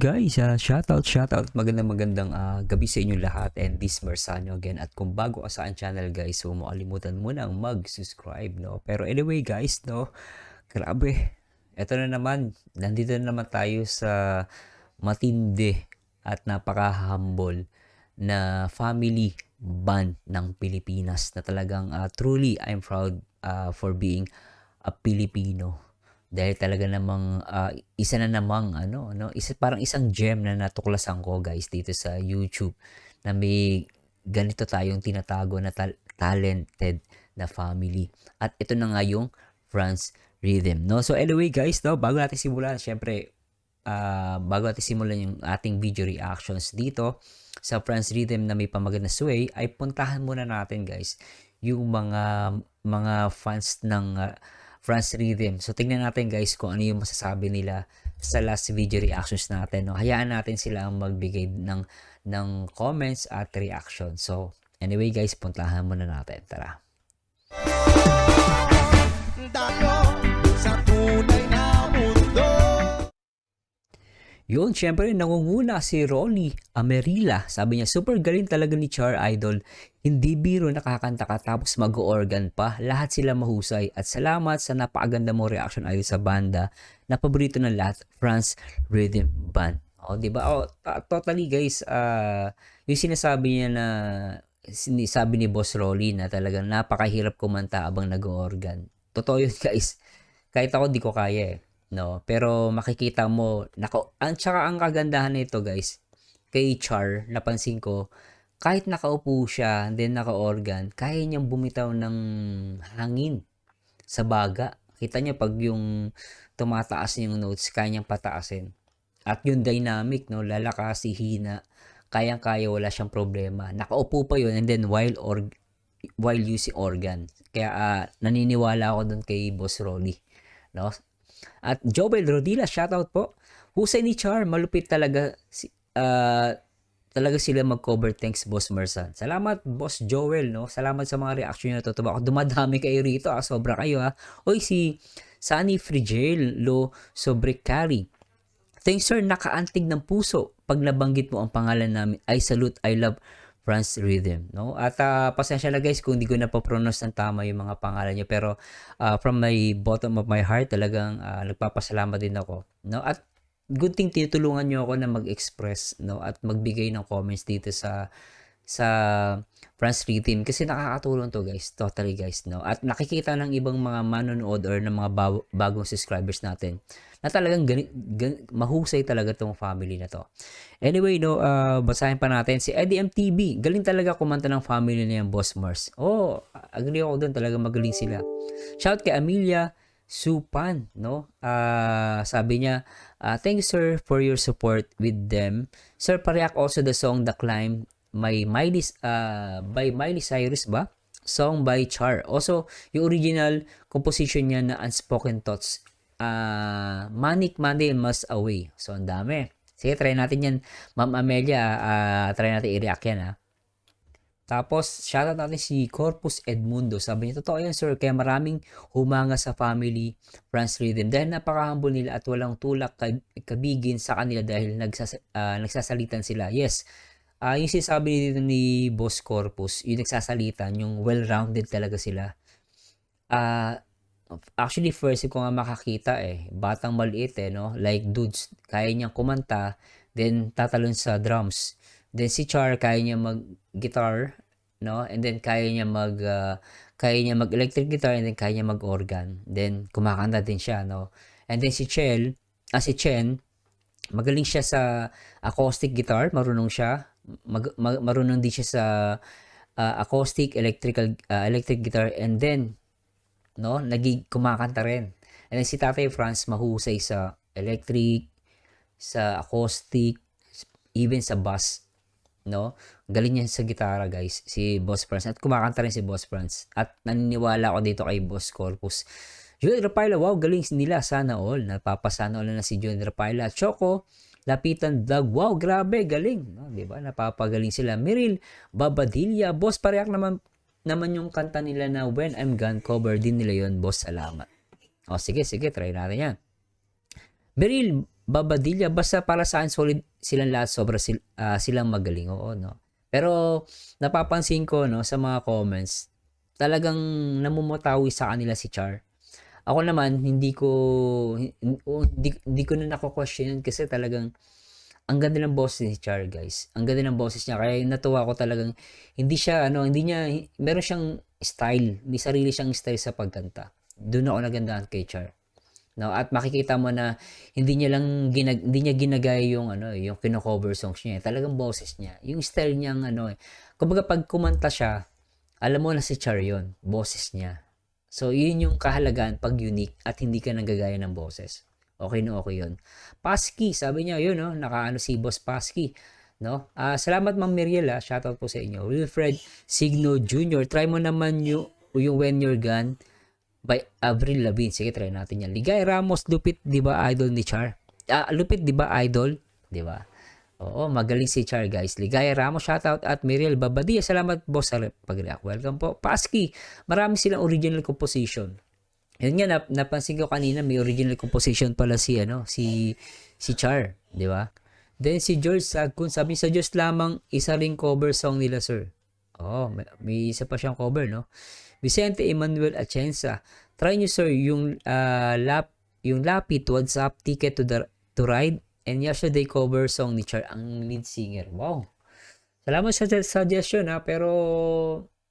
guys, shoutout, magandang gabi sa inyo lahat, and this Mersanyo again. At kung bago ka sa aking channel guys, huwag mo kalimutan muna ang mag-subscribe, no? Pero anyway guys, no, grabe, eto na naman, nandito na naman tayo sa matindi at napaka-humble na family band ng Pilipinas na talagang truly I'm proud for being a Filipino. Dahil talaga namang isa na namang parang isang gem na natuklasan ko guys dito sa YouTube na may ganito tayong tinatago na talented na family. At ito na nga yung France Rhythm, no? So anyway guys, no, bago natin simulan, syempre bago natin simulan yung ating video reactions dito sa France Rhythm na may pamagat na sway, ay puntahan muna natin guys yung mga fans ng France Rhythm. So tingnan natin guys kung ano yung masasabi nila sa last video reactions natin, no? Hayaan natin sila ang magbigay ng comments at reaction. So anyway guys, puntahan muna natin. Tara. Sa tunay na mundo. Yun, syempre nangunguna si Ronnie Amerila. Sabi niya, super galing talaga ni Char Idol. Hindi biro, nakakanta ka tapos mag-organ pa. Lahat sila mahusay. At salamat sa napakaganda mo reaction idol sa banda na paborito ng lahat, France Rhythm Band. O, diba? O, totally guys, yung sinasabi niya na sabi ni Boss Rolly na talagang napakahirap kumanta abang nag-organ. Totoo yun guys. Kahit ako di ko kaya eh. No, pero makikita mo, tsaka ang kagandahan nito guys, kay Char, napansin ko, kahit nakaupo siya, then naka-organ, kaya niyang bumitaw ng hangin sa baga. Kita niya pag yung tumataas yung notes, kaya niyang pataasin. At yung dynamic, no, lalakas, hina, kayang-kaya, wala siyang problema. Nakaupo pa yun, and then while using organ. Kaya naniniwala ako dun kay Boss Rolly, no? At Joel Rodila, shoutout po. Husay ni Char, malupit talaga talaga sila mag-cover. Thanks Boss Mersan. Salamat Boss Joel, no? Salamat sa mga reaction niyo, natutuwa ako. Dumadami kayo rito, sobra kayo ha. Oy, si Sunny Frigel Lo Sobrecari. Thanks sir, nakaantig ng puso pag nabanggit mo ang pangalan namin. I salute, I love France Rhythm, no? At pasensya na guys kung hindi ko na pa-pronounce ng tama yung mga pangalan niyo, pero from my bottom of my heart talagang nagpapasalamat din ako, no? At good thing tinutulungan niyo ako na mag-express, no, at magbigay ng comments dito sa France Rhythm kasi nakakatulong to guys, totally guys, no? At nakikita ng ibang mga manonood or ng mga bagong subscribers natin na talagang mahusay talaga tong family na to. Anyway, no, basahin pa natin si Eddie MTV. Galing talaga kumanta ng family na yan, Boss Mars. Oh, agree ako dun, talaga magaling sila. Shout kay Amelia Supan, no? Sabi niya, thank you sir for your support with them. Sir, pareact also the song The Climb by Miley Cyrus ba? Song by Char. Also, yung original composition niya na Unspoken Thoughts. Manic Monday Must Away. So, ang dami. Sige, try natin yan. Ma'am Amelia, try natin i-react yan ha. Tapos, shoutout natin si Corpus Edmundo. Sabi niya, totoo yan sir, kaya maraming humanga sa family France Rhythm dahil napaka-humble nila at walang tulak kabigin sa kanila dahil nagsasalitan sila. Yes, yung sinasabi dito ni Boss Corpus, yung nagsasalitan, yung well-rounded talaga sila. Actually, first ko nga makakita batang maliit no? Like dudes, kaya niyang kumanta, then tatalon sa drums. Then si Char, kaya niya mag-guitar, no? And then kaya niya mag-electric guitar, and then kaya niya mag-organ. Then kumakanta din siya, no? And then si Chen, magaling siya sa acoustic guitar, marunong siya. Marunong din siya sa acoustic, electric guitar, and then no, kumakanta rin. And then si Tatay Franz mahusay sa electric, sa acoustic, even sa bass, no? Galing niya sa gitara, guys, si Boss Franz. At kumakanta rin si Boss Franz. At naniniwala ako dito kay Boss Corpus. June Rapaila, wow, galing nila, sana all. Napapasana all na si June Rapaila. Choco Lapitan Vlog, wow, grabe, galing, no? Diba? Napapagaling sila. Miril Babadilla, Boss, pareak naman yung kanta nila na When I'm Gone, cover din nila yon, Boss, salamat. O sige, try natin yan. Beryl Babadilla, basta para sa akin solid silang lahat, silang magaling, oo, no. Pero napapansin ko, no, sa mga comments, talagang namumutawi sa kanila si Char. Ako naman hindi ko na nako-question yun kasi talagang ang ganda ng boses ni Char, guys. Ang ganda ng boses niya kaya natuwa ko talagang hindi niya meron siyang style, may sarili siyang style sa pagkanta. Doon ako nagandahan kay Char. No, at makikita mo na hindi niya ginagaya yung yung kino-cover songs niya. Talagang boses niya. Yung style niyang kumbaga pag kumanta siya, alam mo na si Char 'yon, boses niya. So, yun yung kahalagahan pag unique at hindi ka nanggagaya ng boses. Okay na okay yun. Pasky, sabi niya, yun, no? Nakaano si Boss Pasky. No? Salamat Ma'am Miriel, shoutout po sa inyo. Wilfred Signo Jr. Try mo naman yung When You're Gone by Avril Lavigne. Sige, try natin yan. Ligay Ramos, lupit, di ba, idol ni Char? Lupit, di ba, idol? Di ba? Oo, magaling si Char, guys. Ligaya Ramos, shoutout, at Miriel Babadia. Salamat, boss, sa pag-react. Welcome po. Pasky, marami silang original composition. Yun nga, napansin ko kanina, may original composition pala si Char, di ba? Then si George Sagkun, sabi sa Diyos lamang, isa ring cover song nila, sir. Oo, may isa pa siyang cover, no? Vicente Emmanuel Atienza, try nyo, sir, yung Lapid, What's Up, Ticket to Ride, and Yesterday cover song ni Char, ang lead singer. Wow. Salamat sa suggestion, pero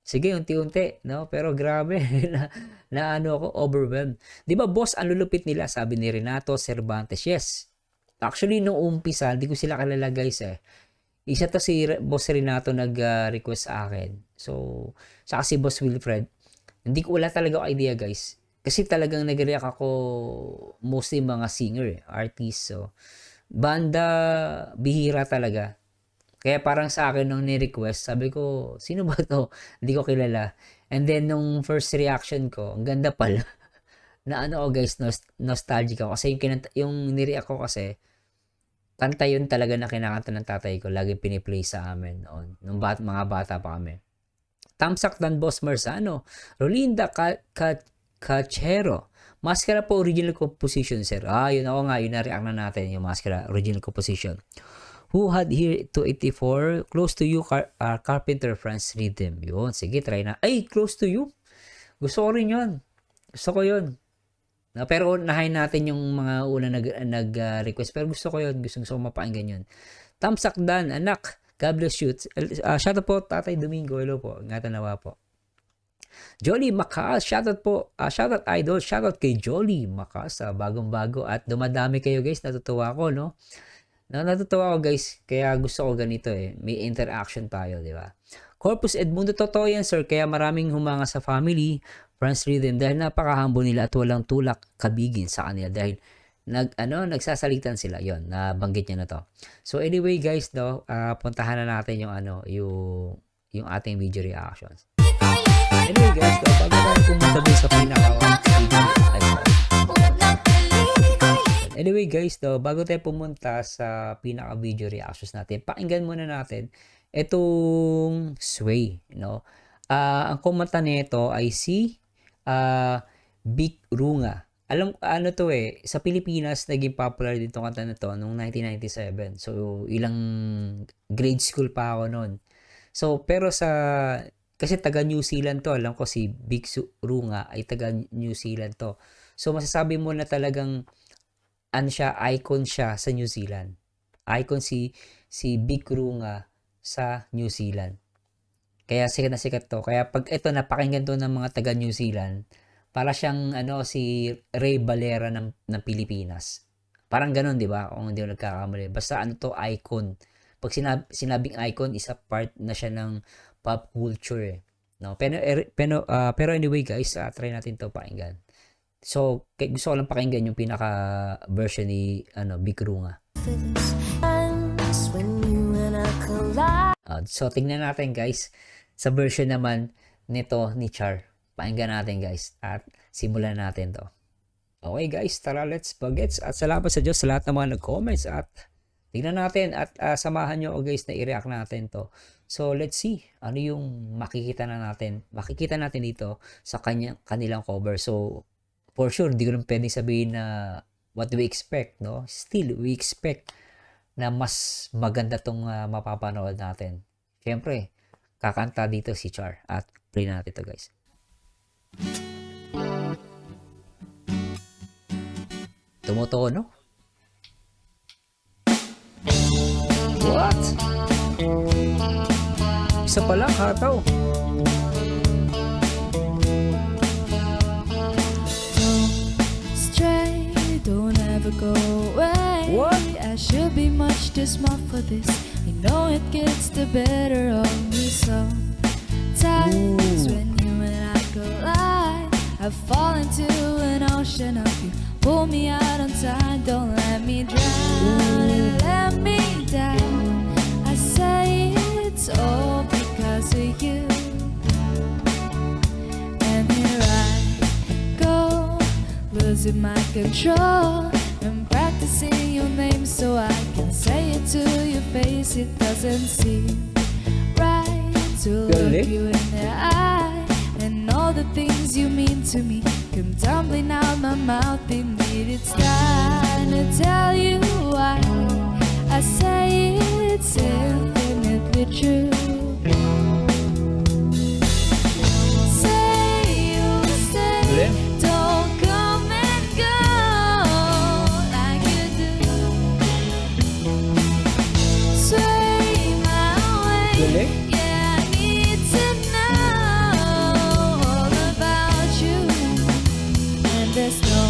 sige, unti-unti, no? Pero grabe, na ako, overwhelmed. Di ba, boss, ang lulupit nila, sabi ni Renato Cervantes. Yes. Actually, nung umpisa, di ko sila kilala, guys, Isa to si Boss Renato nag-request sa akin. So, saka si Boss Wilfred. Hindi ko wala talaga idea, guys. Kasi talagang nag-react ako mostly mga singer, artist. So, banda, bihira talaga. Kaya parang sa akin nung ni-request, sabi ko, sino ba to? Hindi ko kilala. And then nung first reaction ko, ang ganda pala. Na guys, nostalgic ako. Kasi yung ni-react ko kasi, kanta yun talaga na kinakanta ng tatay ko. Lagi piniplay sa amin noon. Nung mga bata pa kami. Tamsak Dan Boss Marzano. Rolinda Cachero. Maskara po original composition, sir. Yun ako nga. Yun na-react na natin. Yung Maskara original composition. Who Had Here 284. Close to You, Carpenter France Rhythm. Yun. Sige, try na. Ay, Close to You. Gusto ko rin yun. Gusto ko yun. Pero nahain natin yung mga una nag-request. Pero gusto ko yun. Gusto ko mapakinggan yun. Tamsak Dan, anak. God bless you. Shoutout po, Tatay Domingo. Hello po. Ingatan nawa po. Jolly Macas. Shoutout po. Shoutout idol. Shoutout kay Jolly Macas. Bagong-bago. At dumadami kayo, guys. Natutuwa ko, no? Natutuwa ko, guys. Kaya gusto ko ganito, May interaction tayo, di ba? Corpus Edmundo, totoo yan, sir. Kaya maraming humanga sa family, friends rhythm dahil napaka-humble nila at walang tulak kabigin sa kanila dahil nagsasalitan sila. Yon, nabanggit niya na to. So anyway, guys, puntahan na natin yung ating video reactions. Anyway, guys, bago tayo pumunta dun sa Anyway, guys, bago tayo pumunta sa pinaka-video reactions natin, pakinggan muna natin itong Sway, no? Ang kumanta nito ay si Big Runga. Alam to sa Pilipinas naging popular dito kanta na to noong 1997. So ilang grade school pa ako noon. So pero kasi taga New Zealand to, alam ko si Big Runga ay taga New Zealand to. So masasabi mo na talagang icon siya sa New Zealand. Icon si Big Runga sa New Zealand. Kaya sikat na sikat to. Kaya pag ito napakinggan to ng mga taga New Zealand, para siyang si Ray Valera ng Pilipinas. Parang ganun, di ba? Kung hindi ko nagkakamali. Basta icon. Pag sinabing icon, isa part na siya ng pop culture. No? Pero anyway, guys, try natin to pakinggan. So, gusto ko lang pakinggan yung pinaka-version ni Big Runga. So, tingnan natin, guys, sa version naman nito ni Char. Pakinggan natin, guys, at simulan natin to. Okay, guys, tara, let's bagets. At salamat sa Diyos sa lahat ng mga nag-comments at tingnan natin at samahan nyo, guys, na i-react natin to. So, let's see ano yung makikita natin dito sa kanilang cover. So, for sure, hindi ko lang pwedeng sabihin na what do we expect, no? Still, we expect na mas maganda tong mapapanood natin. Siyempre, kakanta dito si Char at play natin to guys. Tumutono? What? Isa pa lang, hataw. Stray, don't ever go away. What? I should be much too smart for this. You know it gets the better of me sometimes. Ooh. When you and I collide, I fall into an ocean of you. Pull me out on time, don't let me drown and let me down. I say it's all because of you. And here I go, losing my control and practicing your name so I can say it to your face. It doesn't seem right to look Galing. you in the eye, and all the things you mean to me come tumbling out my mouth. Indeed, it's time to tell you why I say it's infinitely true. Say you'll stay, Galing. don't come and go like you do. Sway my way, Galing. yeah, I need to know all about you. And there's no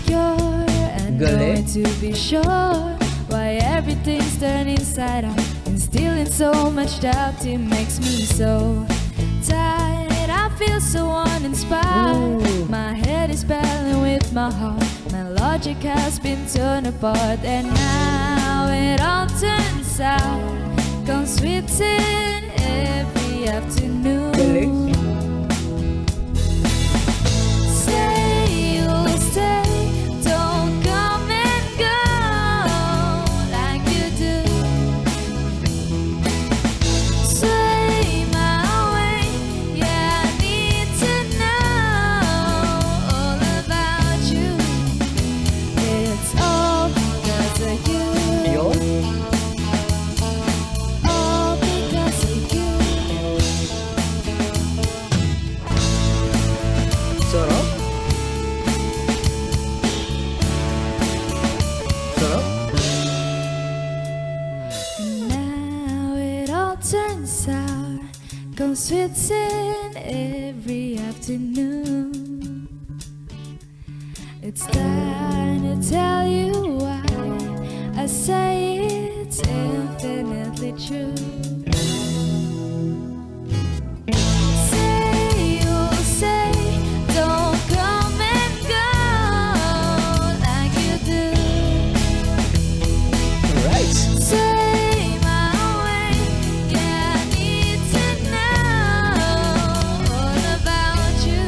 cure, and Galing. going to be sure why everything's turned inside out and stealing so much doubt. It makes me so tired, I feel so uninspired. Ooh. My head is battling with my heart, my logic has been torn apart, and now it all turns out comes sweet in every afternoon. Galing. Say you'll stay, don't come and go like you do. Sway my way, yeah, I need to know all about you. It's all because of you. Yun. All because of you. Sarap. Sarap. Now it all turns sour, comes sweet in every afternoon. It's time to tell you why I say it's infinitely true. Say you'll say, don't come and go like you do. Alright. Say my way, yeah, I need to know all about you.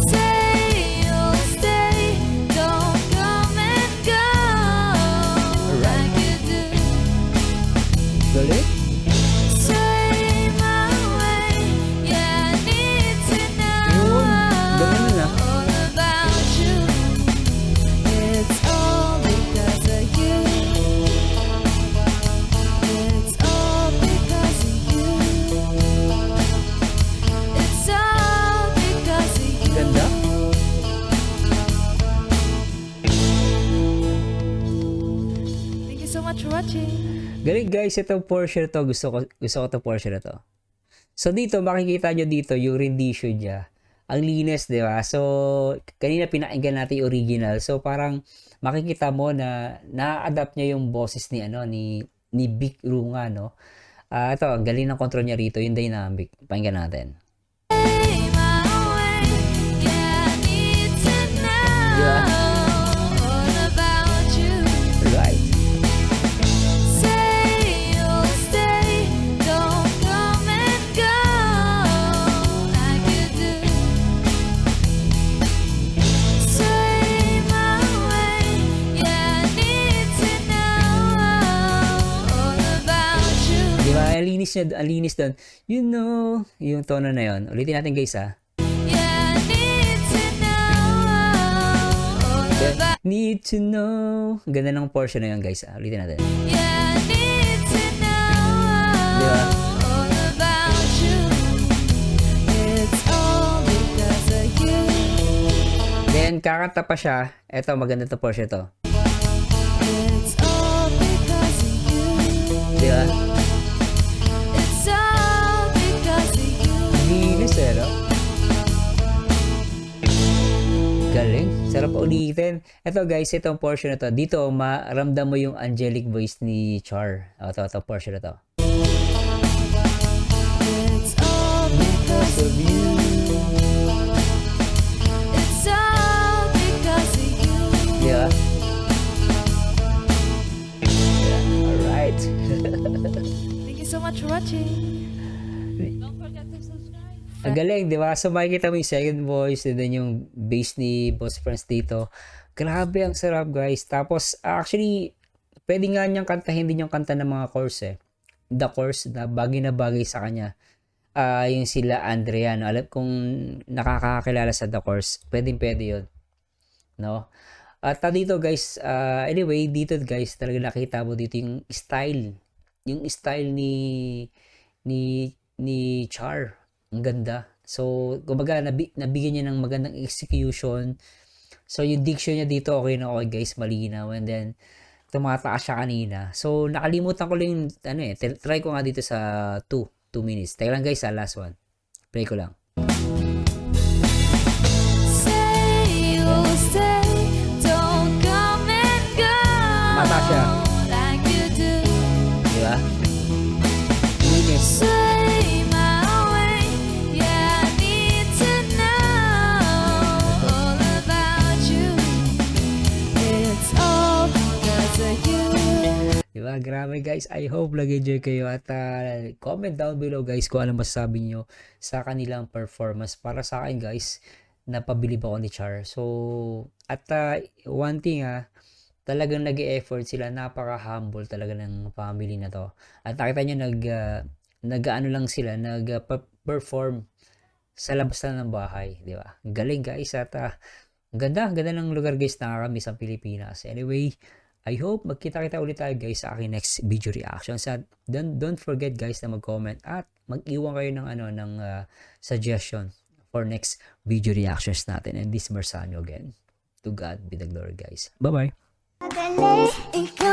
Say you'll stay, don't come and go like you do. Galing. Say my way, yeah, I need to know Yun, ganun na. all about you. It's all because of you. It's all because of you. It's all because of you. Ganda. Thank you so much for watching. Galing guys, itong portion to, gusto ko to portion na to. So dito, makikita nyo dito yung rendition niya. Ang linis, di ba? So, kanina pinakinggan natin yung original. So, parang makikita mo na na-adapt niya yung boses ni, ni Vic Runga, no? Ito, ang galing ng control niya rito, yung dynamic. Pakinggan natin. Say my way, yeah, I need to know Yeah. all about you. Right. Say you'll stay, don't come and go like you do. Say my way, yeah, I need to know all about you. Di ba? Ang linis doon. You know, yung tono na yon. Ulitin natin guys, ha? Yeah, I need to know Need to know. Ganda ng portion na yun, guys. Ulitin natin. Yeah, I need to know Diba? all about you. It's all because of you. Then, kakanta pa siya. Eto, maganda to portion to. It's all because of you. Diba? It's all because of you. Linis eh, no? Galing. Sarap ulitin. Ito guys, itong portion na to. Dito, maramdam mo yung angelic voice ni Char. Ito portion na to. It's all because of you. It's all because of you. Yeah. Yeah. Alright. Thank you so much for watching. Don't forget to subscribe. Ang galing, di ba? So makikita mo yung second voice and then yung bass ni Boss Friends dito. Grabe, ang sarap guys. Tapos actually, pwede nga niyang kantahin din yung kanta ng mga chorus eh. The chorus na bagay sa kanya. Yung sila Andrea, no? Alam kung nakakakilala sa The Chorus, pwede yun. No? At dito guys, anyway, dito guys, talaga nakita mo dito yung style. Yung style ni Char. Ang ganda. So, kumbaga, nabigyan niya ng magandang execution. So, yung diction niya dito, okay na okay guys, malinaw. And then, tumataas siya kanina. So, nakalimutan ko lang, try ko nga dito sa 2 minutes. Teka lang guys, last one. Play ko lang. Say you'll stay, don't come and go. Mata siya. Like you do. Di ba? Linis. Say my way, yeah, I need to know all about you. It's all because of you. Diba? Grabe guys. I hope nag-enjoy kayo at comment down below guys kung ano masasabi nyo sa kanilang performance. Para sa akin guys, napabilib ako ni Char. So, at one thing talagang nag-e-effort sila. Napaka-humble talaga ng family na to. At nakita nyo nag-ano lang sila, nag-perform sa labas na ng bahay. Diba? Galing guys. At ganda ng lugar guys, nakakamiss ang Pilipinas. Anyway, I hope magkita-kita ulit tayo guys sa aking next video reactions. At don't forget guys na mag-comment at mag-iwan kayo ng suggestion for next video reactions natin. And this Marsanyo again. To God be the glory guys. Bye-bye. Ikaw